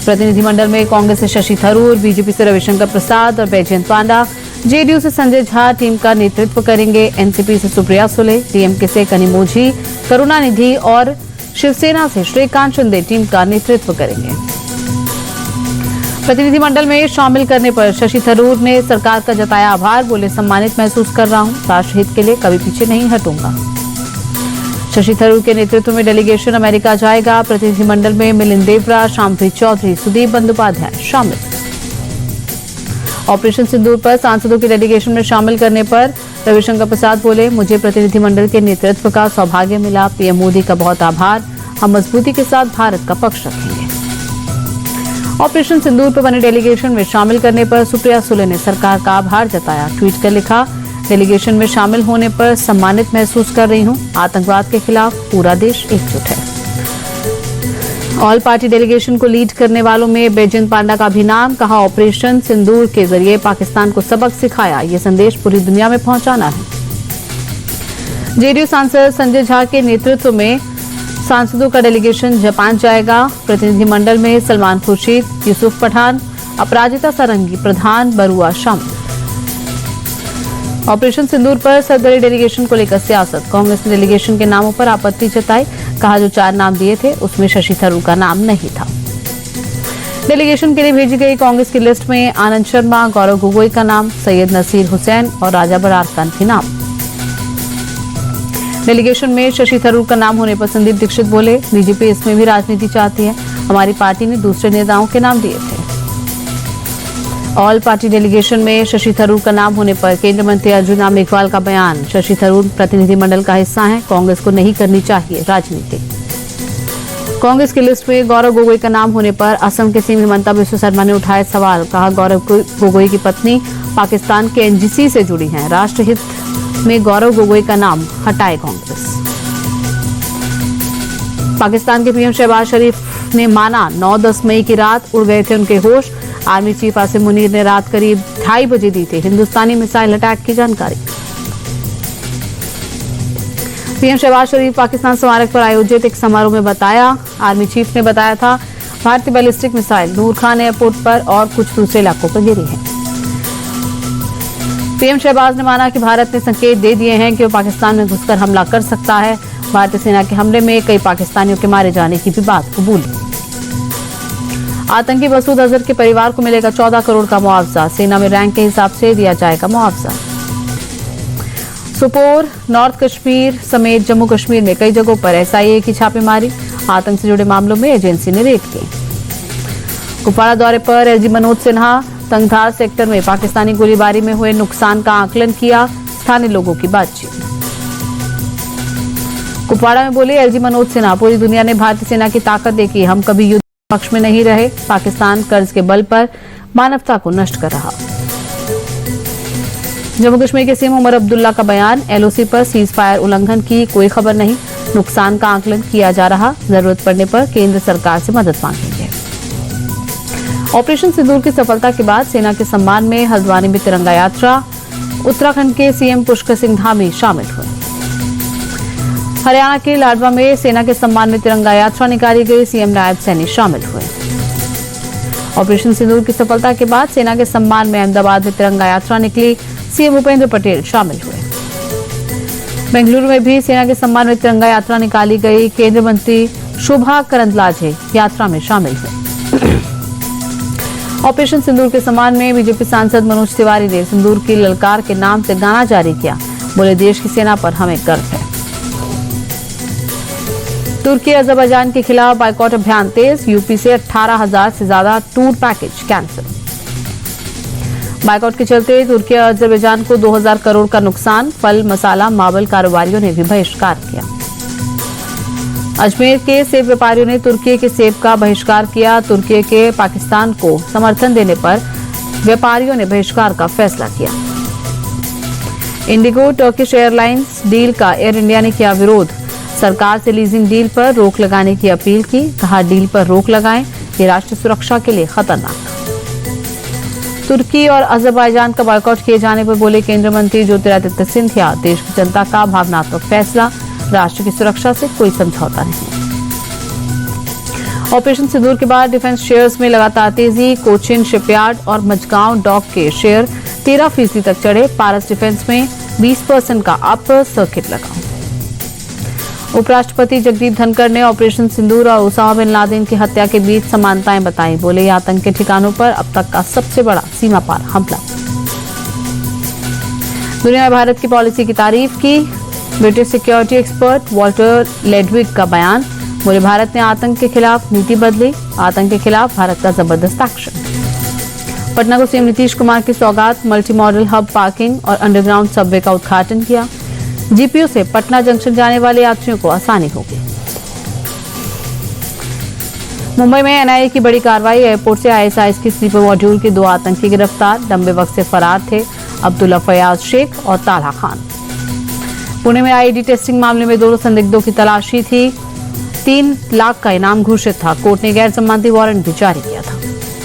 प्रतिनिधिमंडल में कांग्रेस से शशि थरूर, बीजेपी से रविशंकर प्रसाद और बैजयंत पांडा, जेडीयू से संजय झा टीम का नेतृत्व करेंगे। एनसीपी से सुप्रिया सुले, डीएमके से कनिमोझी, करुणानिधि और शिवसेना से श्रीकांत शिंदे टीम का नेतृत्व करेंगे। प्रतिनिधिमंडल में शामिल करने पर शशि थरूर ने सरकार का जताया आभार, बोले सम्मानित महसूस कर रहा हूं, राष्ट्रहित के लिए कभी पीछे नहीं हटूंगा। शशि थरूर के नेतृत्व में डेलीगेशन अमेरिका जाएगा। प्रतिनिधिमंडल में मिलिंद देवरा, शामप्रीत चौधरी, सुदीप बंदोपाध्याय शामिल। ऑपरेशन सिंदूर पर सांसदों के डेलीगेशन में शामिल करने पर रविशंकर प्रसाद बोले, मुझे प्रतिनिधिमंडल के नेतृत्व का सौभाग्य मिला। पीएम मोदी का बहुत आभार, हम मजबूती के साथ भारत का पक्ष रखेंगे। ऑपरेशन सिंदूर पर बने डेलीगेशन में शामिल करने पर सुप्रिया सुले ने सरकार का आभार जताया। ट्वीट कर लिखा, डेलीगेशन में शामिल होने पर सम्मानित महसूस कर रही हूं। आतंकवाद के खिलाफ पूरा देश एकजुट है। ऑल पार्टी डेलीगेशन को लीड करने वालों में बैजयंत पांडा का भी नाम, कहा ऑपरेशन सिंदूर के जरिए पाकिस्तान को सबक सिखाया, ये संदेश पूरी दुनिया में पहुंचाना है। जेडीयू सांसद संजय झा के नेतृत्व में सांसदों का डेलीगेशन जापान जाएगा। प्रतिनिधिमंडल में सलमान खुर्शीद, यूसुफ पठान, अपराजिता सारंगी, प्रधान बरुआ शामिल। ऑपरेशन सिंदूर पर सरदरी डेलीगेशन को लेकर सियासत, कांग्रेस ने डेलीगेशन के नामों पर आपत्ति जताई, कहा जो 4 नाम दिए थे उसमें शशि थरूर का नाम नहीं था। डेलीगेशन के लिए भेजी गई कांग्रेस की लिस्ट में आनंद शर्मा, गौरव गोगोई का नाम, सैयद नसीर हुसैन और राजा बरार खान के नाम। डेलीगेशन में शशि थरूर का नाम होने पर संदीप दीक्षित बोले, बीजेपी इसमें भी राजनीति चाहती है, हमारी पार्टी ने दूसरे नेताओं के नाम दिए थे। ऑल पार्टी डेलीगेशन में शशि थरूर का नाम होने पर केंद्रीय मंत्री अर्जुन राम मेघवाल का बयान, शशि थरूर प्रतिनिधिमंडल का हिस्सा हैं, कांग्रेस को नहीं करनी चाहिए राजनीति। कांग्रेस की लिस्ट में गौरव गोगोई का नाम होने पर असम के सीएम हिमंता बिस्वा शर्मा ने उठाया सवाल, कहा गौरव गोगोई की पत्नी पाकिस्तान के एनजीसी से जुड़ी हैं, राष्ट्रहित में गौरव गोगोई का नाम हटाए कांग्रेस। पाकिस्तान के पीएम शहबाज शरीफ ने माना 9-10 मई की रात उड़ गए थे उनके होश। आर्मी चीफ आसिम मुनीर ने रात करीब 2:30 बजे दी थी हिंदुस्तानी मिसाइल अटैक की जानकारी। पीएम शहबाज शरीफ पाकिस्तान स्मारक पर आयोजित एक समारोह में बताया, आर्मी चीफ ने बताया था भारतीय बैलिस्टिक मिसाइल नूर खान एयरपोर्ट पर और कुछ दूसरे इलाकों पर गिरी है। पीएम शहबाज ने माना कि भारत ने संकेत दे दिए हैं कि वो पाकिस्तान में घुसकर हमला कर सकता है। भारतीय सेना के हमले में कई पाकिस्तानियों के मारे जाने की भी बात कबूली। आतंकी मसूद अजहर के परिवार को मिलेगा 14 करोड़ का मुआवजा, सेना में रैंक के हिसाब से दिया जाएगा मुआवजा। सोपोर, नॉर्थ कश्मीर समेत जम्मू कश्मीर में कई जगहों पर एसआईए की छापेमारी, आतंक से जुड़े मामलों में एजेंसी ने रेड की। कुपवाड़ा दौरे पर एलजी मनोज सिन्हा, तंगधार सेक्टर में पाकिस्तानी गोलीबारी में हुए नुकसान का आकलन किया, स्थानीय लोगों की बातचीत। कुपवाड़ा में बोले एलजी मनोज सिन्हा, पूरी दुनिया ने भारतीय सेना की ताकत देखी, हम कभी युद्ध पक्ष में नहीं रहे, पाकिस्तान कर्ज के बल पर मानवता को नष्ट कर रहा। जम्मू कश्मीर के सीएम उमर अब्दुल्ला का बयान, एलओसी पर सीज फायर उल्लंघन की कोई खबर नहीं, नुकसान का आकलन किया जा रहा, जरूरत पड़ने पर केंद्र सरकार से मदद मांगेंगे। ऑपरेशन सिंदूर की सफलता के बाद सेना के सम्मान में हल्द्वानी में तिरंगा यात्रा, उत्तराखंड के सीएम पुष्कर सिंह धामी शामिल हुए। हरियाणा के लाडवा में सेना के सम्मान में तिरंगा यात्रा निकाली गई, सीएम नायब सैनी शामिल हुए। ऑपरेशन सिंदूर की सफलता के बाद सेना के सम्मान में अहमदाबाद में तिरंगा यात्रा निकली, सीएम भूपेंद्र पटेल शामिल हुए। बेंगलुरु में भी सेना के सम्मान में तिरंगा यात्रा निकाली गई, केंद्रीय मंत्री शोभा करंदलाजे यात्रा में शामिल हुए। ऑपरेशन सिंदूर के सम्मान में बीजेपी सांसद मनोज तिवारी ने सिंदूर की ललकार के नाम से गाना जारी किया, बोले देश की सेना पर हमें गर्व है। तुर्की अजरबैजान के खिलाफ बाइकॉट अभियान तेज, यूपी से 18,000 से ज्यादा टूर पैकेज कैंसिल। बाइकॉट के चलते तुर्की और अजरबैजान को 2,000 करोड़ का नुकसान, फल मसाला मार्बल कारोबारियों ने भी बहिष्कार किया। अजमेर के सेब व्यापारियों ने तुर्की के सेब का बहिष्कार किया, तुर्की के पाकिस्तान को समर्थन देने पर व्यापारियों ने बहिष्कार का फैसला किया। इंडिगो टर्किश एयरलाइंस डील का एयर इंडिया ने किया विरोध, सरकार से लीजिंग डील पर रोक लगाने की अपील की, कहा डील पर रोक लगाएं, ये राष्ट्रीय सुरक्षा के लिए खतरनाक। तुर्की और अजरबैजान का बॉयकॉट किए जाने पर बोले केंद्रीय मंत्री ज्योतिरादित्य सिंधिया, देश की जनता का भावनात्मक फैसला, राष्ट्र की सुरक्षा से कोई समझौता नहीं। ऑपरेशन सिंदूर के बाद डिफेंस शेयर्स में लगातार तेजी। कोचिन शिपयार्ड और मजगांव डॉक के शेयर 13% तक चढ़े। पारस डिफेंस में 20% का अप सर्किट लगा। उपराष्ट्रपति जगदीप धनखड़ ने ऑपरेशन सिंदूर और ओसामा बिन लादेन की हत्या के बीच समानताएं बताई। बोले, ये आतंक के ठिकानों पर अब तक का सबसे बड़ा सीमा पार हमला। दुनिया में भारत की पॉलिसी की तारीफ की। ब्रिटिश सिक्योरिटी एक्सपर्ट वॉल्टर लेडविग का बयान। बोले, भारत ने आतंक के खिलाफ नीति बदली। आतंक के खिलाफ भारत का जबरदस्त एक्शन। पटना को सीएम नीतीश कुमार की सौगात। मल्टी मॉडल हब पार्किंग और अंडरग्राउंड सबवे का उद्घाटन किया। जीपीयू से पटना जंक्शन जाने वाले यात्रियों को आसानी होगी। मुंबई में एनआईए की बड़ी कार्रवाई। एयरपोर्ट से आईएसआईएस की स्लीपर मॉड्यूल के 2 आतंकी गिरफ्तार। लंबे वक्त से फरार थे अब्दुल्ला फयाज शेख और ताला खान। पुणे में आईईडी टेस्टिंग मामले में 2 संदिग्धों की तलाशी थी। 3 लाख का इनाम घोषित था। कोर्ट ने गैर जमानती वारंट भी जारी किया था।